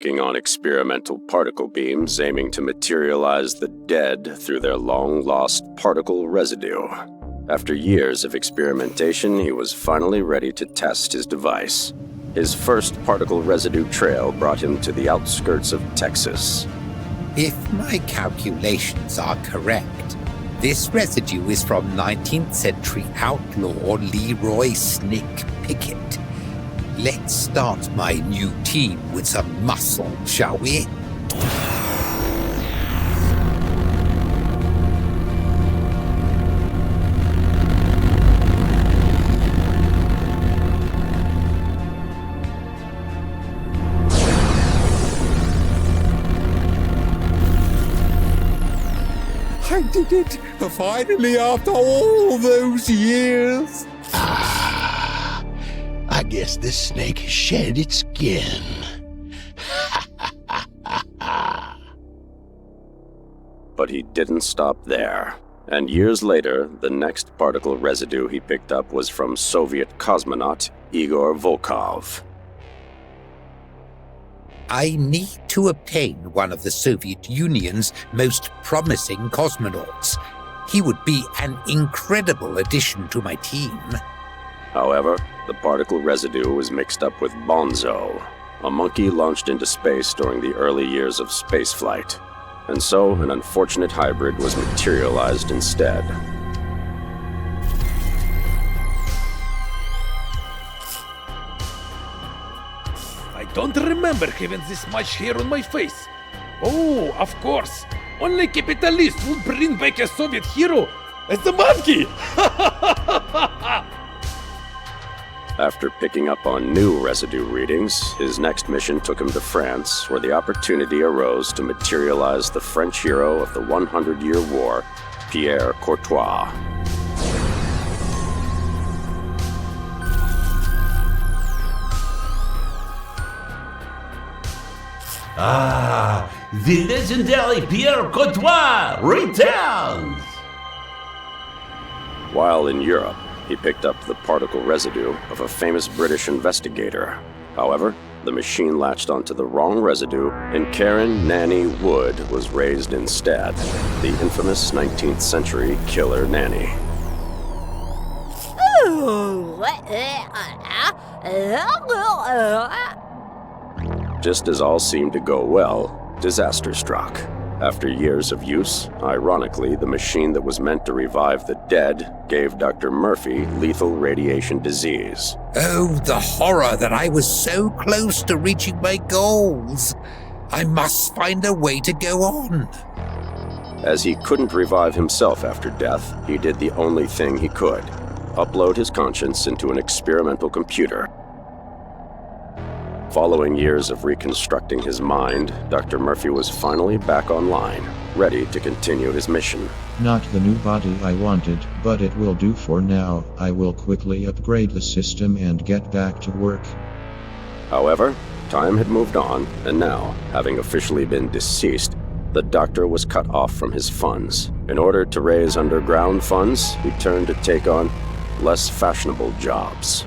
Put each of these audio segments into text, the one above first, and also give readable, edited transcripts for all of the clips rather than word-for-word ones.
working on experimental particle beams aiming to materialize the dead through their long-lost particle residue. After years of experimentation, he was finally ready to test his device. His first particle residue trail brought him to the outskirts of Texas. If my calculations are correct, this residue is from 19th century outlaw Leroy Snick Pickett. Let's start my new team with some muscle, shall we? I did it! Finally, after all those years! I guess this snake has shed its skin. But he didn't stop there. And years later, the next particle residue he picked up was from Soviet cosmonaut Igor Volkov. I need to obtain one of the Soviet Union's most promising cosmonauts. He would be an incredible addition to my team. However, the particle residue was mixed up with Bonzo, a monkey launched into space during the early years of spaceflight. And so, an unfortunate hybrid was materialized instead. I don't remember having this much hair on my face. Oh, of course. Only capitalists would bring back a Soviet hero as the monkey. After picking up on new residue readings, his next mission took him to France, where the opportunity arose to materialize the French hero of the 100-Year War, Pierre Courtois. The legendary Pierre Courtois returns! While in Europe, he picked up the particle residue of a famous British investigator. However, the machine latched onto the wrong residue, and Karen Nanny Wood was raised instead, the infamous 19th century killer nanny. Just as all seemed to go well, disaster struck. After years of use, ironically, the machine that was meant to revive the dead gave Dr. Murphy lethal radiation disease. Oh, the horror that I was so close to reaching my goals. I must find a way to go on. As he couldn't revive himself after death, he did the only thing he could: upload his conscience into an experimental computer. Following years of reconstructing his mind, Dr. Murphy was finally back online, ready to continue his mission. Not the new body I wanted, but it will do for now. I will quickly upgrade the system and get back to work. However, time had moved on, and now, having officially been deceased, the doctor was cut off from his funds. In order to raise underground funds, he turned to take on less fashionable jobs.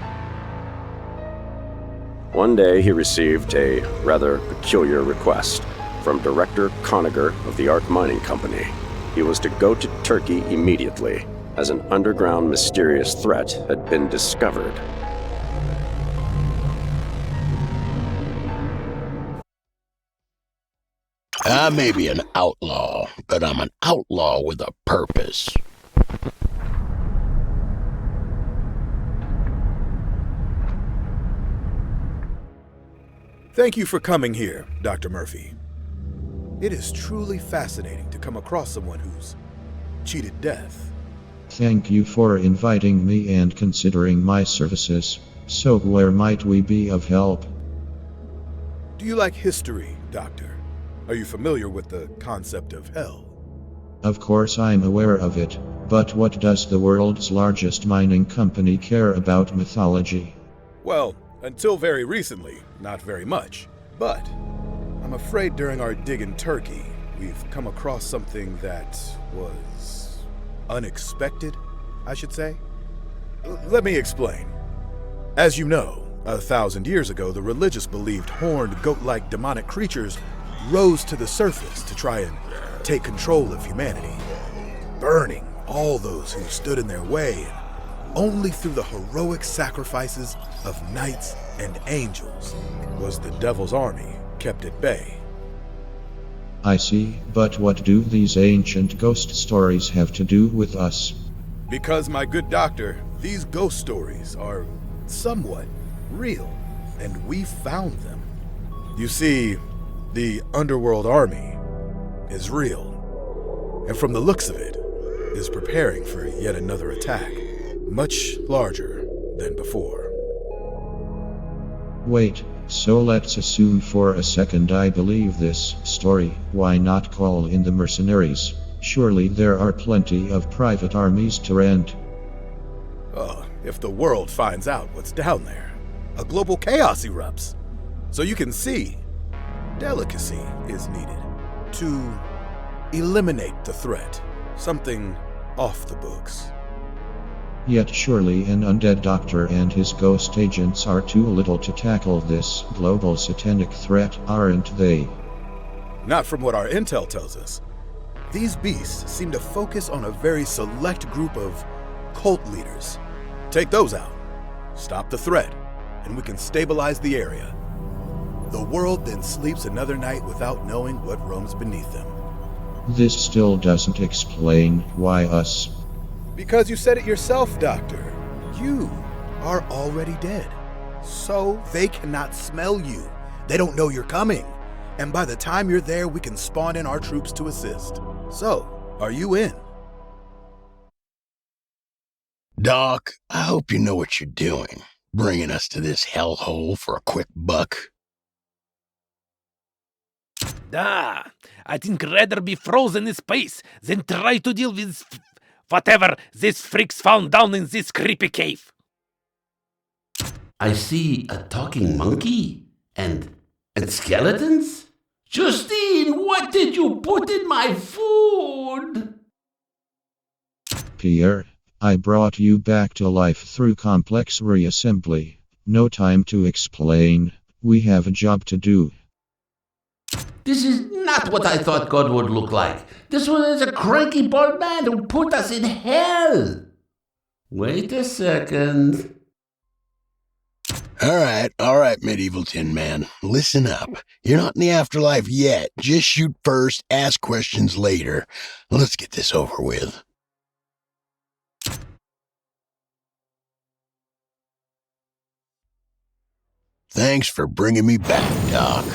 One day, he received a rather peculiar request from Director Conager of the Art Mining Company. He was to go to Turkey immediately, as an underground mysterious threat had been discovered. I may be an outlaw, but I'm an outlaw with a purpose. Thank you for coming here, Dr. Murphy. It is truly fascinating to come across someone who's cheated death. Thank you for inviting me and considering my services. So where might we be of help? Do you like history, Doctor? Are you familiar with the concept of hell? Of course I'm aware of it, but what does the world's largest mining company care about mythology? Well, until very recently, not very much. But I'm afraid during our dig in Turkey, we've come across something that was unexpected, I should say. Let me explain. As you know, 1,000 years ago, the religious believed horned, goat-like demonic creatures rose to the surface to try and take control of humanity, burning all those who stood in their way, and only through the heroic sacrifices of knights and angels was the devil's army kept at bay. I see, but what do these ancient ghost stories have to do with us? Because, my good doctor, these ghost stories are somewhat real, and we found them. You see, the underworld army is real, and from the looks of it, is preparing for yet another attack, much larger than before. Wait, so let's assume for a second I believe this story. Why not call in the mercenaries? Surely there are plenty of private armies to rent. Oh, if the world finds out what's down there, a global chaos erupts. So you can see, delicacy is needed to eliminate the threat. Something off the books. Yet surely an undead doctor and his ghost agents are too little to tackle this global satanic threat, aren't they? Not from what our intel tells us. These beasts seem to focus on a very select group of cult leaders. Take those out, stop the threat, and we can stabilize the area. The world then sleeps another night without knowing what roams beneath them. This still doesn't explain why us. Because you said it yourself, Doctor. You are already dead. So they cannot smell you. They don't know you're coming. And by the time you're there, we can spawn in our troops to assist. So, are you in? Doc, I hope you know what you're doing, bringing us to this hellhole for a quick buck. I think rather be frozen in space than try to deal with whatever these freaks found down in this creepy cave. I see a talking monkey and skeletons? Justine, what did you put in my food? Pierre, I brought you back to life through complex reassembly. No time to explain. We have a job to do. This is not what I thought God would look like. This one is a cranky bald man who put us in hell. Wait a second. All right, Medieval Tin Man. Listen up. You're not in the afterlife yet. Just shoot first, ask questions later. Let's get this over with. Thanks for bringing me back, Doc.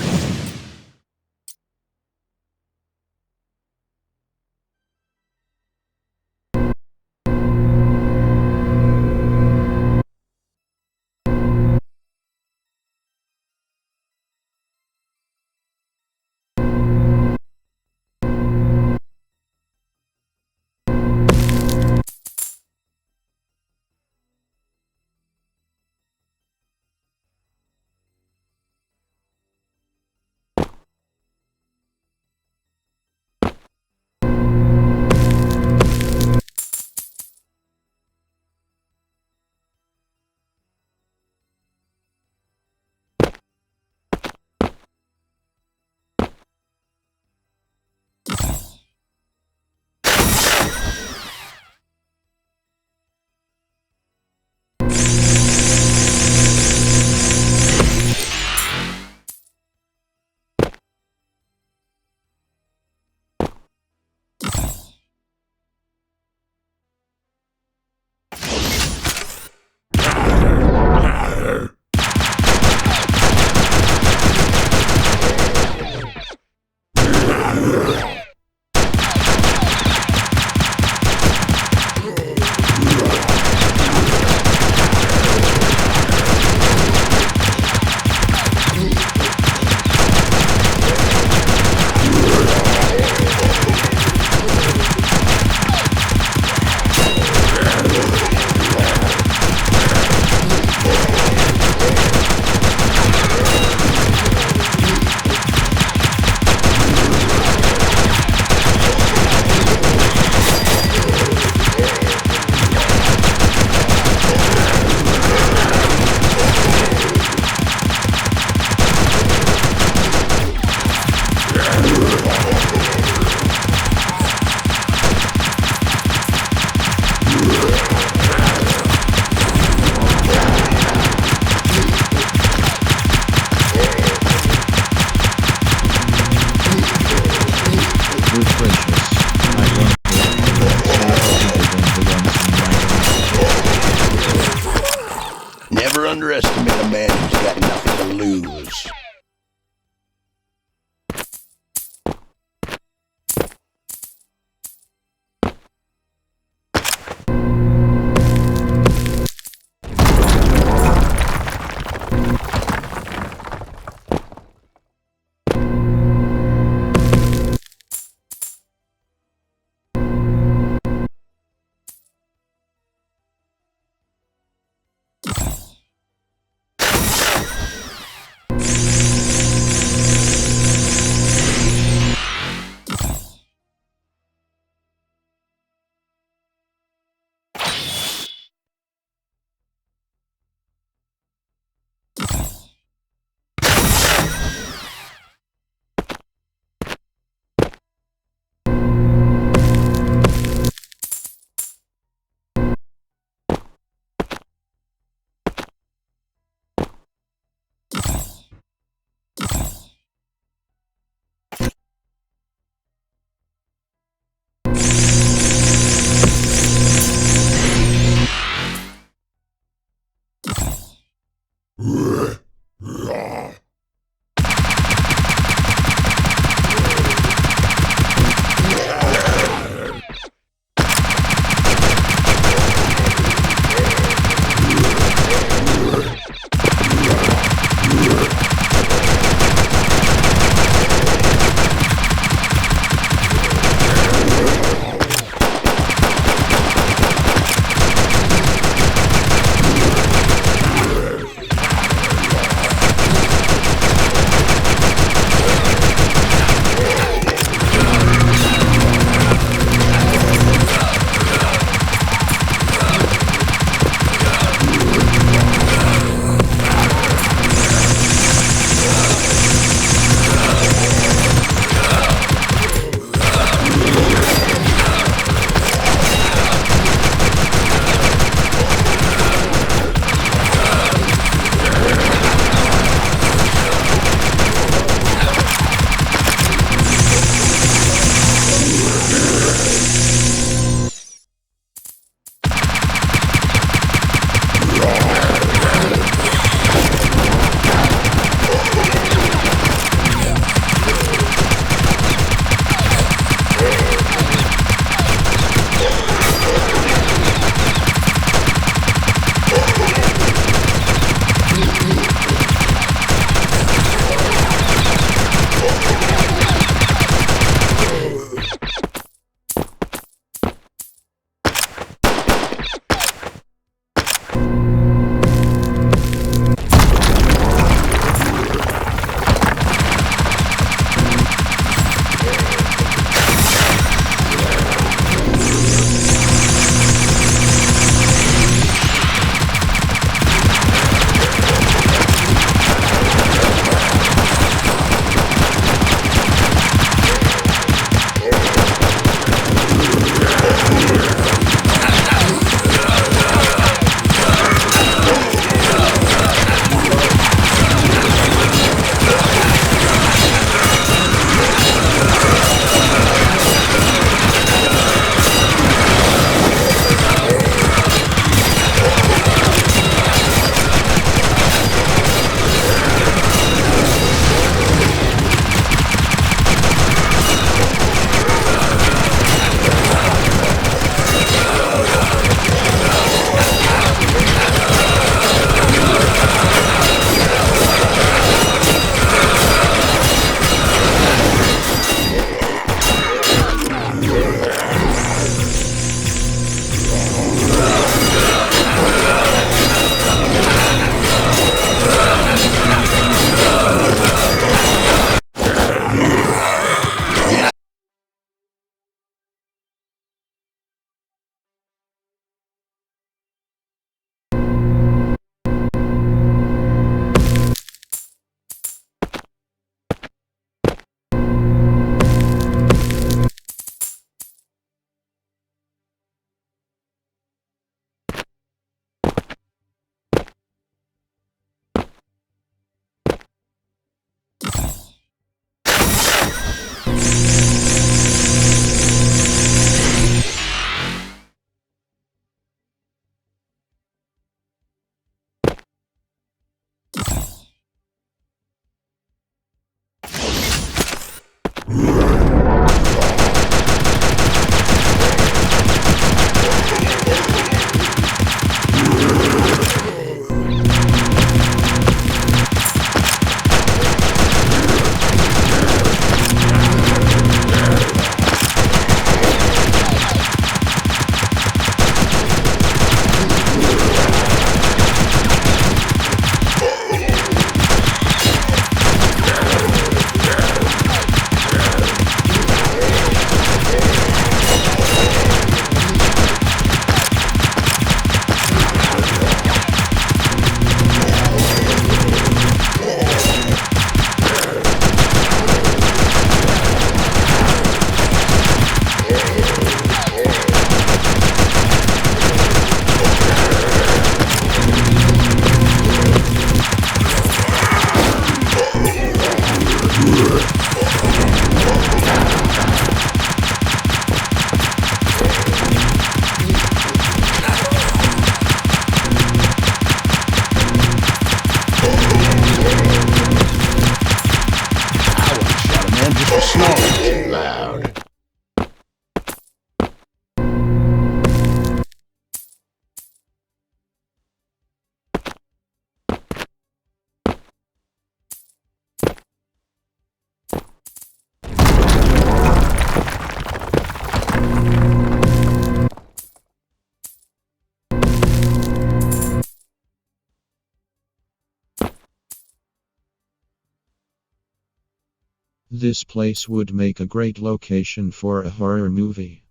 This place would make a great location for a horror movie.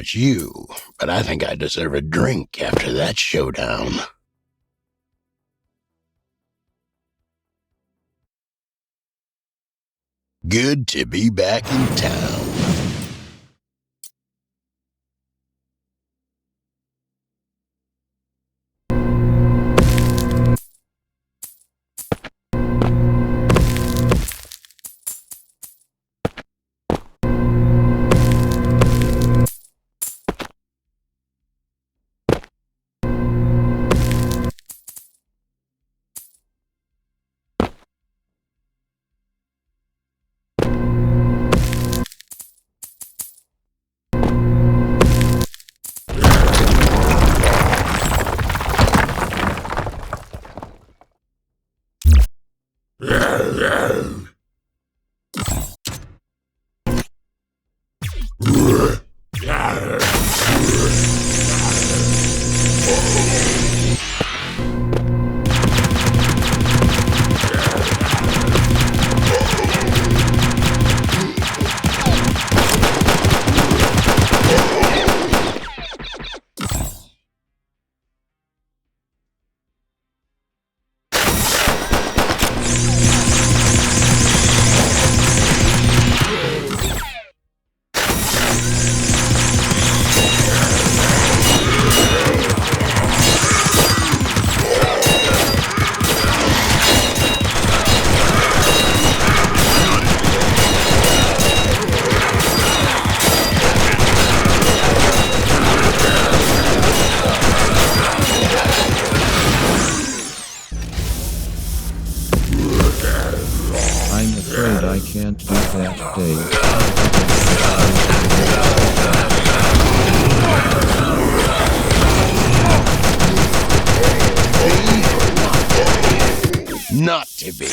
about you, but I think I deserve a drink after that showdown. Good to be back in town. I'm afraid I can't do that, Dave. Not to be.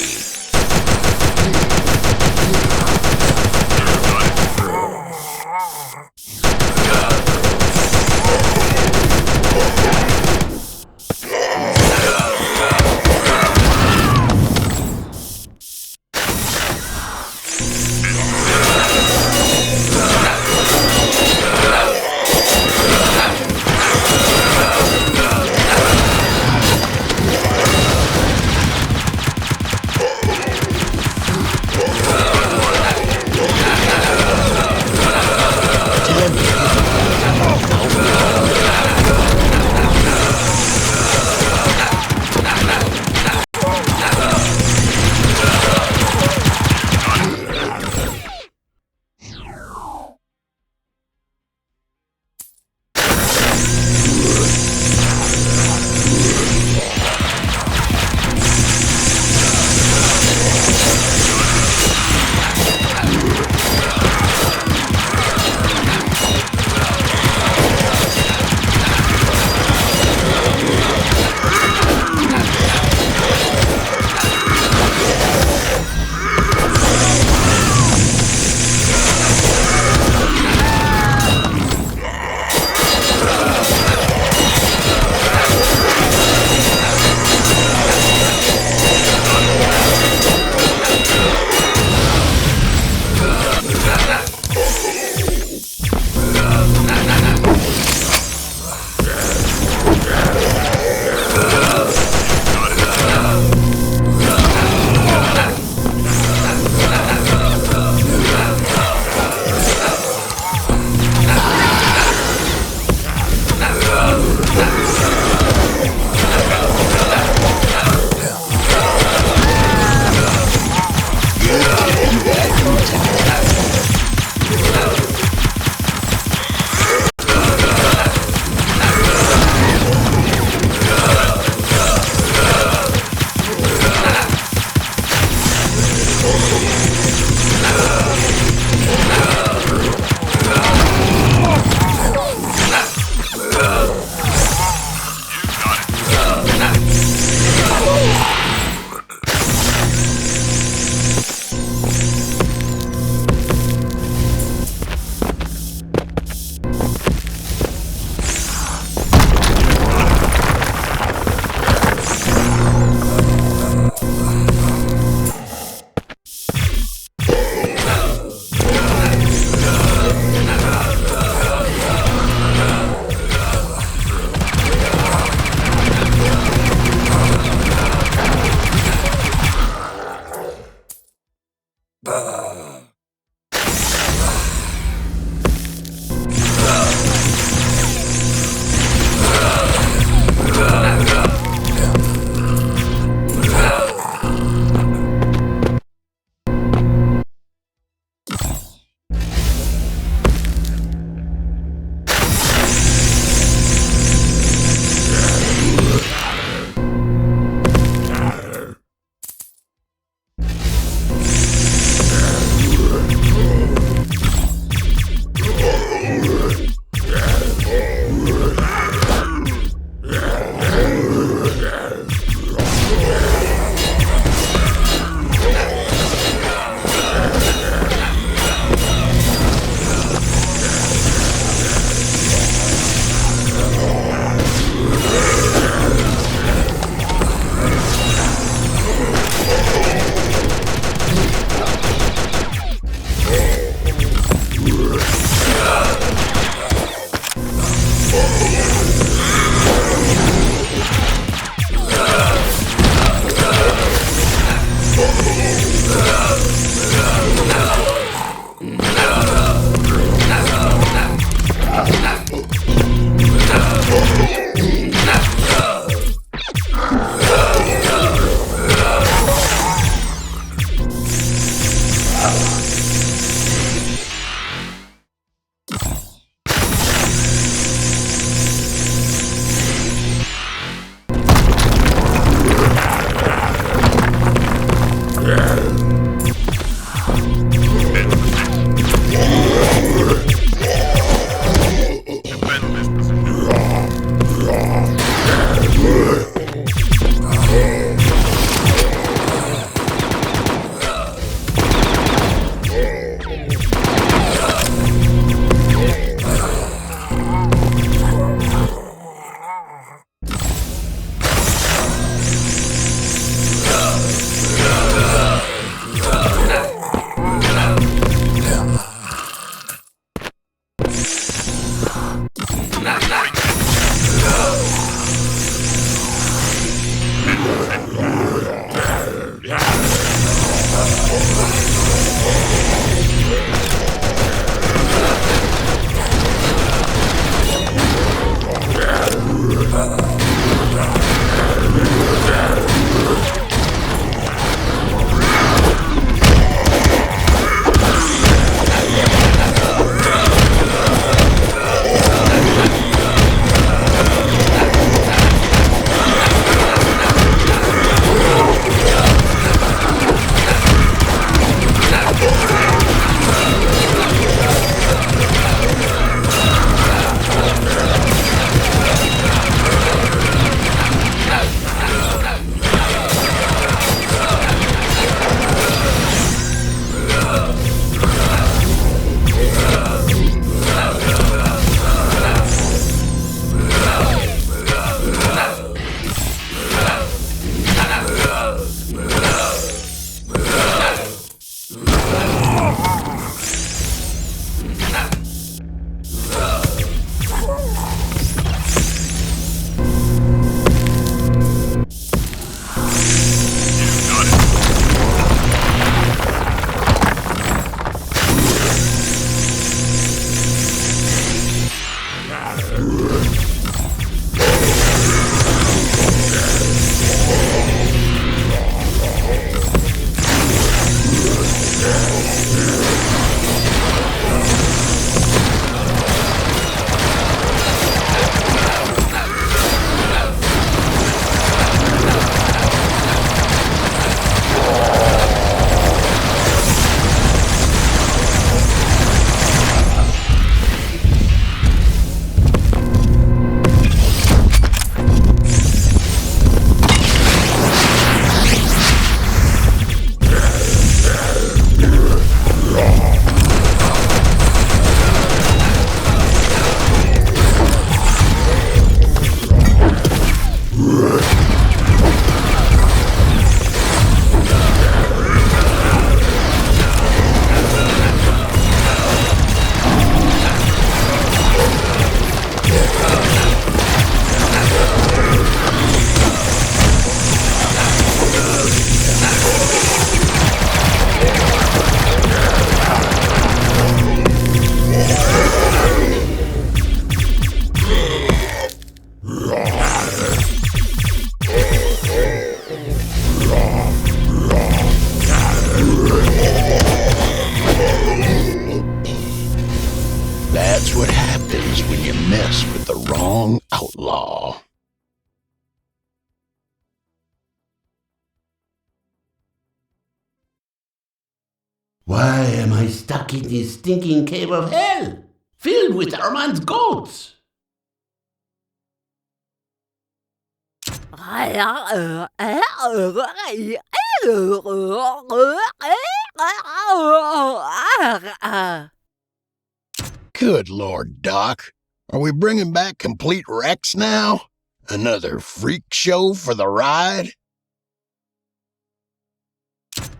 That's what happens when you mess with the wrong outlaw. Why am I stuck in this stinking cave of hell, filled with Armand's goats? Good Lord, Doc. Are we bringing back complete wrecks now? Another freak show for the ride?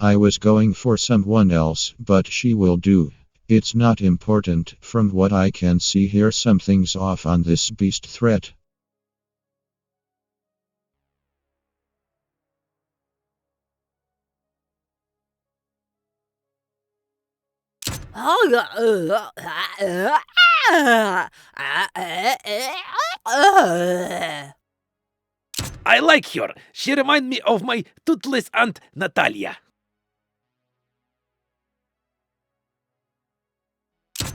I was going for someone else, but she will do. It's not important. From what I can see here, something's off on this beast threat. I like her. She reminds me of my toothless aunt Natalia.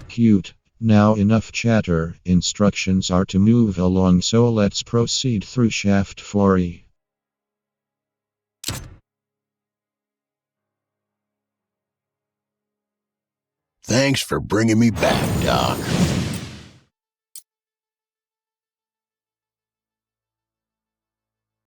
Cute. Now enough chatter. Instructions are to move along, so let's proceed through shaft 4E. Thanks for bringing me back, Doc.